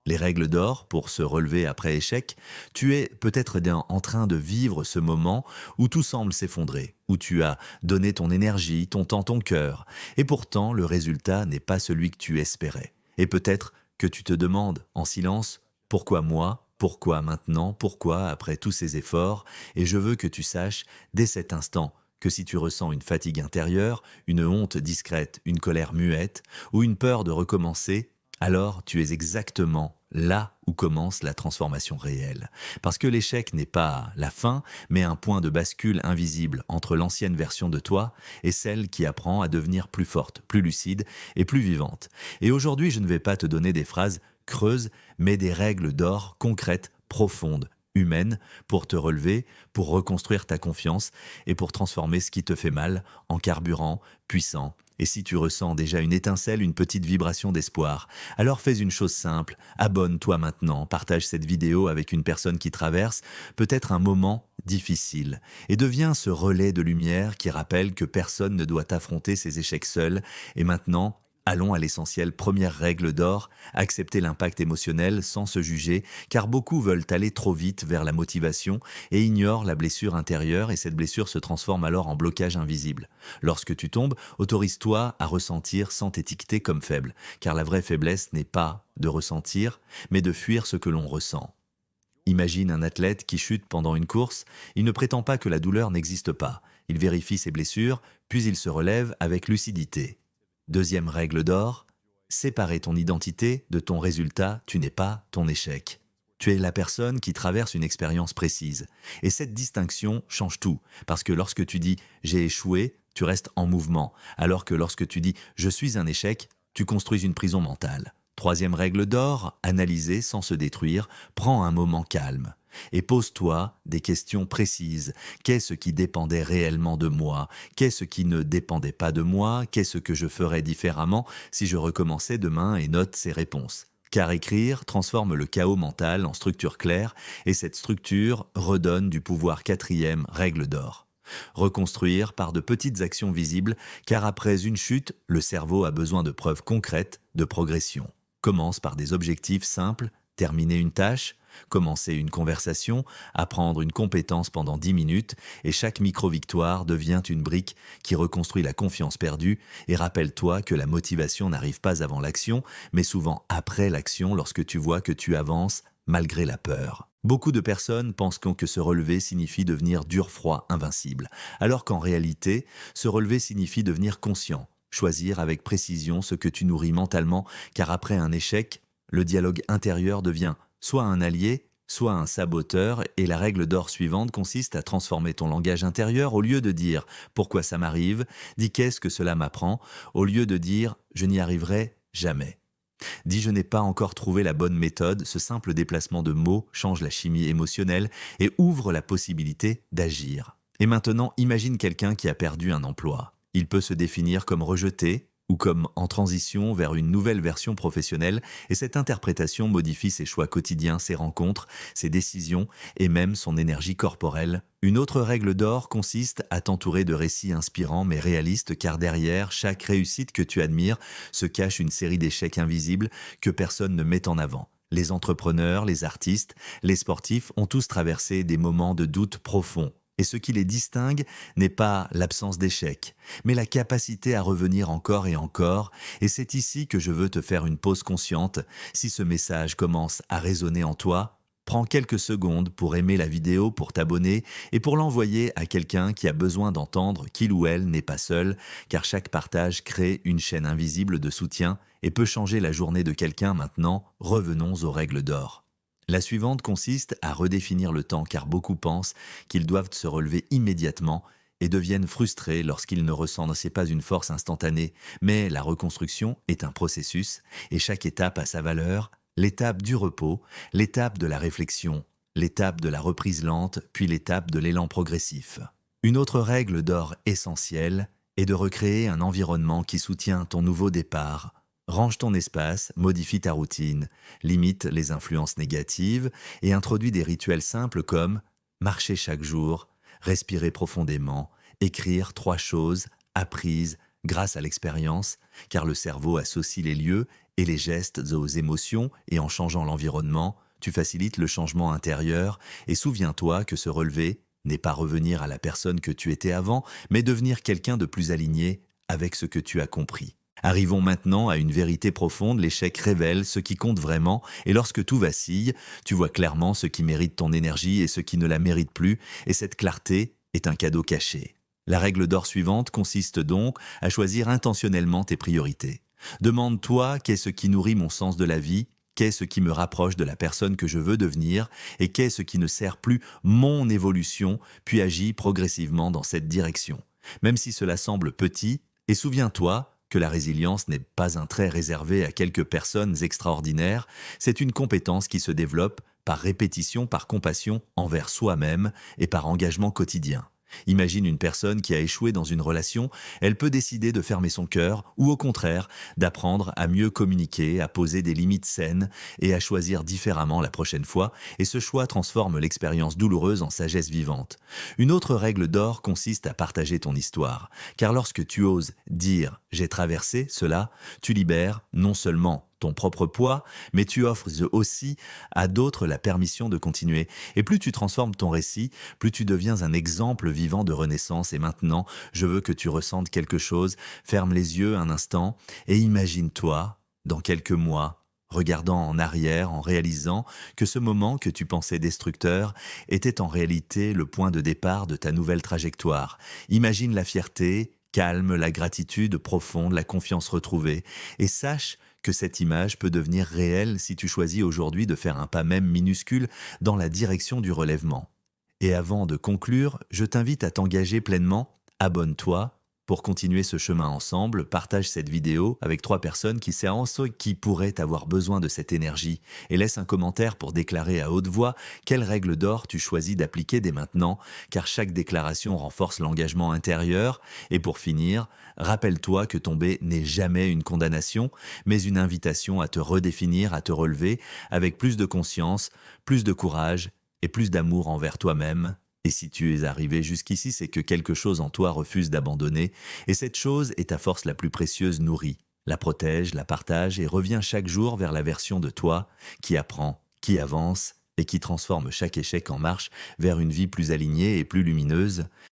Les règles d'or pour se relever après échec, tu es peut-être en train de vivre ce moment où tout semble s'effondrer, où tu as donné ton énergie, ton temps, ton cœur, et pourtant le résultat n'est pas celui que tu espérais. Et peut-être que tu te demandes en silence, pourquoi moi? Pourquoi maintenant? Pourquoi après tous ces efforts? Et je veux que tu saches, dès cet instant, que si tu ressens une fatigue intérieure, une honte discrète, une colère muette, ou une peur de recommencer, alors tu es exactement là où commence la transformation réelle. Parce que l'échec n'est pas la fin, mais un point de bascule invisible entre l'ancienne version de toi et celle qui apprend à devenir plus forte, plus lucide et plus vivante. Et aujourd'hui, je ne vais pas te donner des phrases creuses, mais des règles d'or concrètes, profondes, humaines, pour te relever, pour reconstruire ta confiance et pour transformer ce qui te fait mal en carburant puissant. Et si tu ressens déjà une étincelle, une petite vibration d'espoir, alors fais une chose simple, abonne-toi maintenant, partage cette vidéo avec une personne qui traverse peut-être un moment difficile et deviens ce relais de lumière qui rappelle que personne ne doit affronter ses échecs seul. Et maintenant, allons à l'essentiel, première règle d'or, accepter l'impact émotionnel sans se juger, car beaucoup veulent aller trop vite vers la motivation et ignorent la blessure intérieure et cette blessure se transforme alors en blocage invisible. Lorsque tu tombes, autorise-toi à ressentir sans t'étiqueter comme faible, car la vraie faiblesse n'est pas de ressentir, mais de fuir ce que l'on ressent. Imagine un athlète qui chute pendant une course, il ne prétend pas que la douleur n'existe pas, il vérifie ses blessures, puis il se relève avec lucidité. Deuxième règle d'or, séparer ton identité de ton résultat, tu n'es pas ton échec. Tu es la personne qui traverse une expérience précise. Et cette distinction change tout, parce que lorsque tu dis j'ai échoué, tu restes en mouvement, alors que lorsque tu dis je suis un échec, tu construis une prison mentale. Troisième règle d'or, analyser sans se détruire, prends un moment calme. Et pose-toi des questions précises. Qu'est-ce qui dépendait réellement de moi? Qu'est-ce qui ne dépendait pas de moi? Qu'est-ce que je ferais différemment si je recommençais demain? Et note ces réponses. Car écrire transforme le chaos mental en structure claire et cette structure redonne du pouvoir. Quatrième règle d'or. Reconstruire par de petites actions visibles, car après une chute, le cerveau a besoin de preuves concrètes de progression. Commence par des objectifs simples, terminer une tâche, commencer une conversation, apprendre une compétence pendant 10 minutes, et chaque micro-victoire devient une brique qui reconstruit la confiance perdue. Et rappelle-toi que la motivation n'arrive pas avant l'action, mais souvent après l'action lorsque tu vois que tu avances malgré la peur. Beaucoup de personnes pensent que se relever signifie devenir dur, froid, invincible, alors qu'en réalité, se relever signifie devenir conscient, choisir avec précision ce que tu nourris mentalement, car après un échec, le dialogue intérieur devient soit un allié, soit un saboteur, et la règle d'or suivante consiste à transformer ton langage intérieur. Au lieu de dire pourquoi ça m'arrive, dis qu'est-ce que cela m'apprend, au lieu de dire je n'y arriverai jamais. Dis je n'ai pas encore trouvé la bonne méthode, ce simple déplacement de mots change la chimie émotionnelle et ouvre la possibilité d'agir. Et maintenant, imagine quelqu'un qui a perdu un emploi. Il peut se définir comme rejeté ou comme en transition vers une nouvelle version professionnelle, et cette interprétation modifie ses choix quotidiens, ses rencontres, ses décisions et même son énergie corporelle. Une autre règle d'or consiste à t'entourer de récits inspirants mais réalistes, car derrière chaque réussite que tu admires se cache une série d'échecs invisibles que personne ne met en avant. Les entrepreneurs, les artistes, les sportifs ont tous traversé des moments de doute profond. Et ce qui les distingue n'est pas l'absence d'échec, mais la capacité à revenir encore et encore. Et c'est ici que je veux te faire une pause consciente. Si ce message commence à résonner en toi, prends quelques secondes pour aimer la vidéo, pour t'abonner et pour l'envoyer à quelqu'un qui a besoin d'entendre qu'il ou elle n'est pas seul, car chaque partage crée une chaîne invisible de soutien et peut changer la journée de quelqu'un. Maintenant, revenons aux règles d'or. La suivante consiste à redéfinir le temps, car beaucoup pensent qu'ils doivent se relever immédiatement et deviennent frustrés lorsqu'ils ne ressentent pas une force instantanée. Mais la reconstruction est un processus et chaque étape a sa valeur. L'étape du repos, l'étape de la réflexion, l'étape de la reprise lente, puis l'étape de l'élan progressif. Une autre règle d'or essentielle est de recréer un environnement qui soutient ton nouveau départ. Range ton espace, modifie ta routine, limite les influences négatives et introduis des rituels simples comme marcher chaque jour, respirer profondément, écrire 3 choses apprises grâce à l'expérience, car le cerveau associe les lieux et les gestes aux émotions et en changeant l'environnement, tu facilites le changement intérieur et souviens-toi que se relever n'est pas revenir à la personne que tu étais avant, mais devenir quelqu'un de plus aligné avec ce que tu as compris. Arrivons maintenant à une vérité profonde, l'échec révèle ce qui compte vraiment, et lorsque tout vacille, tu vois clairement ce qui mérite ton énergie et ce qui ne la mérite plus, et cette clarté est un cadeau caché. La règle d'or suivante consiste donc à choisir intentionnellement tes priorités. Demande-toi qu'est-ce qui nourrit mon sens de la vie, qu'est-ce qui me rapproche de la personne que je veux devenir, et qu'est-ce qui ne sert plus mon évolution, puis agis progressivement dans cette direction. Même si cela semble petit, et souviens-toi que la résilience n'est pas un trait réservé à quelques personnes extraordinaires, c'est une compétence qui se développe par répétition, par compassion envers soi-même et par engagement quotidien. Imagine une personne qui a échoué dans une relation, elle peut décider de fermer son cœur ou au contraire d'apprendre à mieux communiquer, à poser des limites saines et à choisir différemment la prochaine fois, et ce choix transforme l'expérience douloureuse en sagesse vivante. Une autre règle d'or consiste à partager ton histoire, car lorsque tu oses dire «j'ai traversé cela», tu libères non seulement ton propre poids, mais tu offres aussi à d'autres la permission de continuer. Et plus tu transformes ton récit, plus tu deviens un exemple vivant de renaissance. Et maintenant, je veux que tu ressentes quelque chose, ferme les yeux un instant et imagine-toi, dans quelques mois, regardant en arrière, en réalisant que ce moment que tu pensais destructeur était en réalité le point de départ de ta nouvelle trajectoire. Imagine la fierté, calme, la gratitude profonde, la confiance retrouvée, et sache que cette image peut devenir réelle si tu choisis aujourd'hui de faire un pas même minuscule dans la direction du relèvement. Et avant de conclure, je t'invite à t'engager pleinement, abonne-toi pour continuer ce chemin ensemble, partage cette vidéo avec 3 personnes qui pourraient avoir besoin de cette énergie et laisse un commentaire pour déclarer à haute voix quelle règle d'or tu choisis d'appliquer dès maintenant, car chaque déclaration renforce l'engagement intérieur. Et pour finir, rappelle-toi que tomber n'est jamais une condamnation, mais une invitation à te redéfinir, à te relever avec plus de conscience, plus de courage et plus d'amour envers toi-même. Et si tu es arrivé jusqu'ici, c'est que quelque chose en toi refuse d'abandonner, et cette chose est ta force la plus précieuse nourrie. La protège, la partage et reviens chaque jour vers la version de toi qui apprend, qui avance et qui transforme chaque échec en marche vers une vie plus alignée et plus lumineuse.